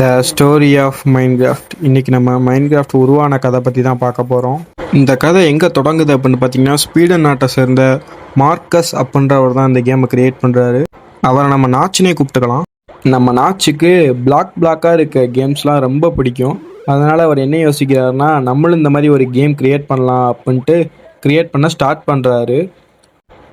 The story of Minecraft. இன்றைக்கி நம்ம Minecraft உருவான கதை பற்றி தான் பார்க்க போகிறோம். இந்த கதை எங்கே தொடங்குது அப்படின்னு பார்த்தீங்கன்னா, ஸ்வீடன் நாட்டை சேர்ந்த மார்க்கஸ் அப்படின்றவர் தான் இந்த கேமை கிரியேட் பண்ணுறாரு. அவரை நம்ம நாச்சினே கூப்பிட்டுக்கலாம். நம்ம நாச்சுக்கு பிளாக்காக இருக்க கேம்ஸ்லாம் ரொம்ப பிடிக்கும். அதனால் அவர் என்ன யோசிக்கிறாருன்னா, நம்மளும் இந்த மாதிரி ஒரு கேம் கிரியேட் பண்ணலாம் அப்படின்ட்டு கிரியேட் பண்ண ஸ்டார்ட் பண்ணுறாரு.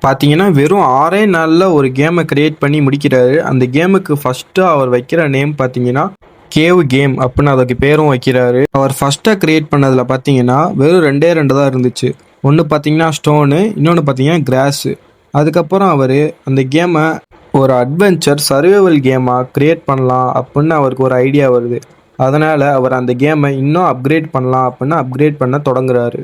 பார்த்தீங்கன்னா வெறும் 6 நாளில் ஒரு கேமை கிரியேட் பண்ணி முடிக்கிறாரு. அந்த கேமுக்கு ஃபஸ்ட்டு அவர் வைக்கிற நேம் பார்த்தீங்கன்னா கேவ் கேம் அப்படின்னு அதுக்கு பேரும் வைக்கிறாரு. அவர் ஃபஸ்ட்டாக கிரியேட் பண்ணதில் பார்த்தீங்கன்னா வெறும் 2 தான் இருந்துச்சு. ஒன்று பார்த்தீங்கன்னா ஸ்டோனு, இன்னொன்று பார்த்தீங்கன்னா கிராஸு. அதுக்கப்புறம் அவர் அந்த கேமை ஒரு அட்வென்ச்சர் சர்வைவல் கேமாக கிரியேட் பண்ணலாம் அப்படின்னு அவருக்கு ஒரு ஐடியா வருது. அதனால் அவர் அந்த கேமை இன்னும் அப்கிரேட் பண்ணலாம் அப்படின்னு அப்கிரேட் பண்ண தொடங்குறாரு.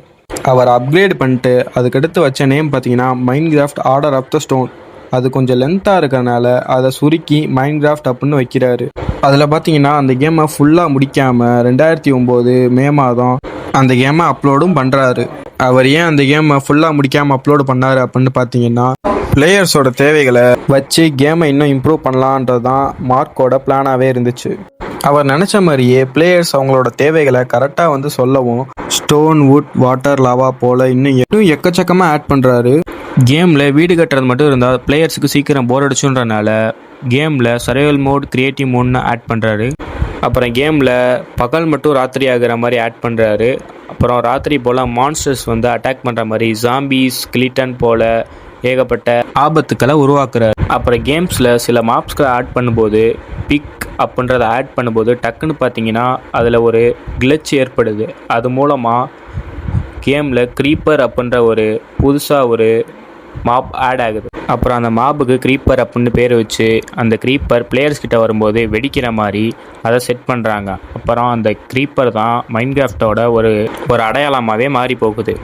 அவர் அப்கிரேட் பண்ணிட்டு அதுக்கடுத்து வச்ச நேம் பார்த்தீங்கன்னா Minecraft order of the stone. அது கொஞ்சம் லென்த்தாக இருக்கிறனால அதை சுருக்கி மைன்கிராஃப்ட் அப்படின்னு வைக்கிறாரு. அதில் பார்த்தீங்கன்னா அந்த கேமை ஃபுல்லாக முடிக்காமல் 2009 மே மாதம் அந்த கேமை அப்லோடும் பண்ணுறாரு. அவர் ஏன் அந்த கேமை ஃபுல்லாக முடிக்காமல் அப்லோடு பண்ணார் அப்படின்னு பார்த்தீங்கன்னா, பிளேயர்ஸோட தேவைகளை வச்சு கேமை இன்னும் இம்ப்ரூவ் பண்ணலான்றது தான் மார்க்கோட பிளானாகவே இருந்துச்சு. அவர் நினச்ச மாதிரியே பிளேயர்ஸ் அவங்களோட தேவைகளை கரெக்டாக சொல்லவும் ஸ்டோன், வுட், வாட்டர், லாவா போல் இன்னும் எக்கச்சக்கமாக ஆட் பண்ணுறாரு. கேமில் வீடு கட்டுறது மட்டும் இருந்தால் பிளேயர்ஸுக்கு சீக்கிரம் போர் அடிச்சுன்றனால கேமில் சர்வைவல் மோட், கிரியேட்டிவ் மோட்னு ஆட் பண்ணுறாரு. அப்புறம் கேமில் பகல் மட்டும் ராத்திரி ஆகிற மாதிரி ஆட் பண்ணுறாரு. அப்புறம் ராத்திரி போல் மான்ஸ்டர்ஸ் அட்டாக் பண்ணுற மாதிரி ஜாம்பிஸ், ஸ்கெலிட்டன் போல் ஏகப்பட்ட ஆபத்துக்களை உருவாக்குறாரு. அப்புறம் கேம்ஸில் சில மாப்ஸ்களை ஆட் பண்ணும்போது, பிக் அப்படின்றத ஆட் பண்ணும்போது டக்குன்னு பார்த்தீங்கன்னா அதில் ஒரு கிளச் ஏற்படுது. அது மூலமாக கேமில் க்ரீப்பர் அப்படின்ற ஒரு புதுசாக ஒரு மாப் ஆட் ஆகுது. அப்புறம் அந்த மாப்புக்கு க்ரீப்பர் அப்படின்னு பேர் வச்சு அந்த க்ரீப்பர் பிளேயர்ஸ் கிட்ட வரும்போது வெடிக்கிற மாதிரி அதை செட் பண்ணுறாங்க. அப்புறம் அந்த க்ரீப்பர் தான் மைன்கிராஃப்டோட ஒரு அடையாளமாகவே மாறி போகுது.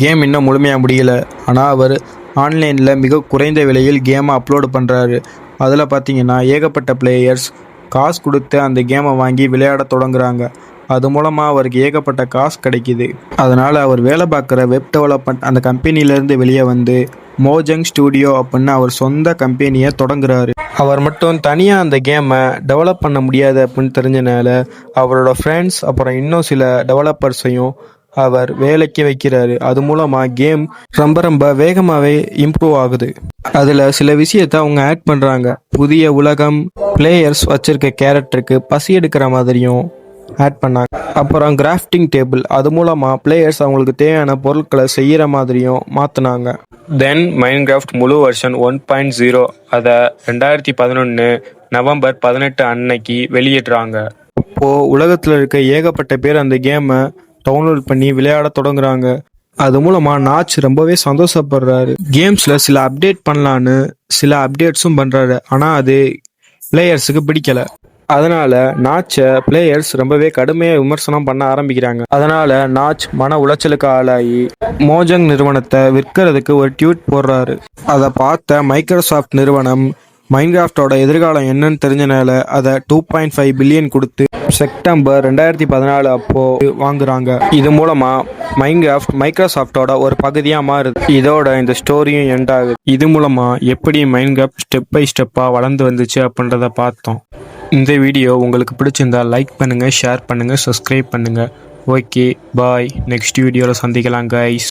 கேம் இன்னும் முழுமையாக முடியல. ஆனால் அவர் ஆன்லைனில் மிக குறைந்த விலையில் கேமை அப்லோடு பண்ணுறாரு. அதில் பார்த்தீங்கன்னா ஏகப்பட்ட பிளேயர்ஸ் காசு கொடுத்து அந்த கேமை வாங்கி விளையாட தொடங்குறாங்க. அது மூலமாக அவருக்கு ஏகப்பட்ட காசு கிடைக்கிது. அதனால் அவர் வேலை பார்க்குற வெப் டெவலப்மெண்ட் அந்த கம்பெனிலேருந்து வெளியே வந்து மோஜங் ஸ்டூடியோ அப்படின்னு அவர் சொந்த கம்பெனியை தொடங்குறாரு. அவர் மட்டும் தனியாக அந்த கேமை டெவலப் பண்ண முடியாது அப்படின்னு தெரிஞ்சனால அவரோட ஃப்ரெண்ட்ஸ் அப்புறம் இன்னும் சில டெவலப்பர்ஸையும் அவர் வேலைக்கு வைக்கிறாரு. அது மூலமாக கேம் ரொம்ப வேகமாகவே இம்ப்ரூவ் ஆகுது. அதில் சில விஷயத்தை அவங்க ஆட் பண்ணுறாங்க. புதிய உலகம், பிளேயர்ஸ் வச்சிருக்க கேரக்டருக்கு பசி எடுக்கிற மாதிரியும் ஆட் பண்ணாங்க. அப்புறம் கிராஃப்டிங் டேபிள், அது மூலமாக பிளேயர்ஸ் அவங்களுக்கு தேவையான பொருட்களை செய்கிற மாதிரியும் மாற்றினாங்க. தென் மைன்கிராஃப்ட் முழு வெர்ஷன் 1.0 அதை 2011 நவம்பர் 18 அன்னைக்கு வெளியிடுறாங்க. இப்போது உலகத்தில் இருக்க ஏகப்பட்ட பேர் அந்த கேமை டவுன்லோட் பண்ணி விளையாட தொடங்குறாங்க. அது மூலமாக நாச் ரொம்பவே சந்தோஷப்படுறாரு. கேம்ஸில் சில அப்டேட் பண்ணலான்னு சில அப்டேட்ஸும் பண்ணுறாரு. ஆனால் அது பிளேயர்ஸுக்கு பிடிக்கலை. அதனால் நாச்சை பிளேயர்ஸ் ரொம்பவே கடுமையாக விமர்சனம் பண்ண ஆரம்பிக்கிறாங்க. அதனால் நாச் மன உளைச்சலுக்கு ஆளாகி மோஜங் நிறுவனத்தை விற்கிறதுக்கு ஒரு ட்வீட் போடுறாரு. அதை பார்த்த மைக்ரோசாஃப்ட் நிறுவனம் மைன்கிராஃப்டோட எதிர்காலம் என்னன்னு தெரிஞ்சனால அதை 2.5 பில்லியன் கொடுத்து செப்டம்பர் 2014 அப்போ வாங்குறாங்க. இது மூலமா மைன்கிராஃப்ட் மைக்ரோசாஃப்டோட ஒரு பகுதியாக மாறுது. இதோட இந்த ஸ்டோரியும் எண்ட் ஆகுது. இது மூலமா எப்படி மைன்கிராஃப்ட் ஸ்டெப் பை ஸ்டெப்பாக வளர்ந்து வந்துச்சு அப்படின்றத பார்த்தோம். இந்த வீடியோ உங்களுக்கு பிடிச்சிருந்தா லைக் பண்ணுங்க, ஷேர் பண்ணுங்க, சப்ஸ்கிரைப் பண்ணுங்க. ஓகே, பாய். நெக்ஸ்ட் வீடியோவில் சந்திக்கலாம் கைஸ்.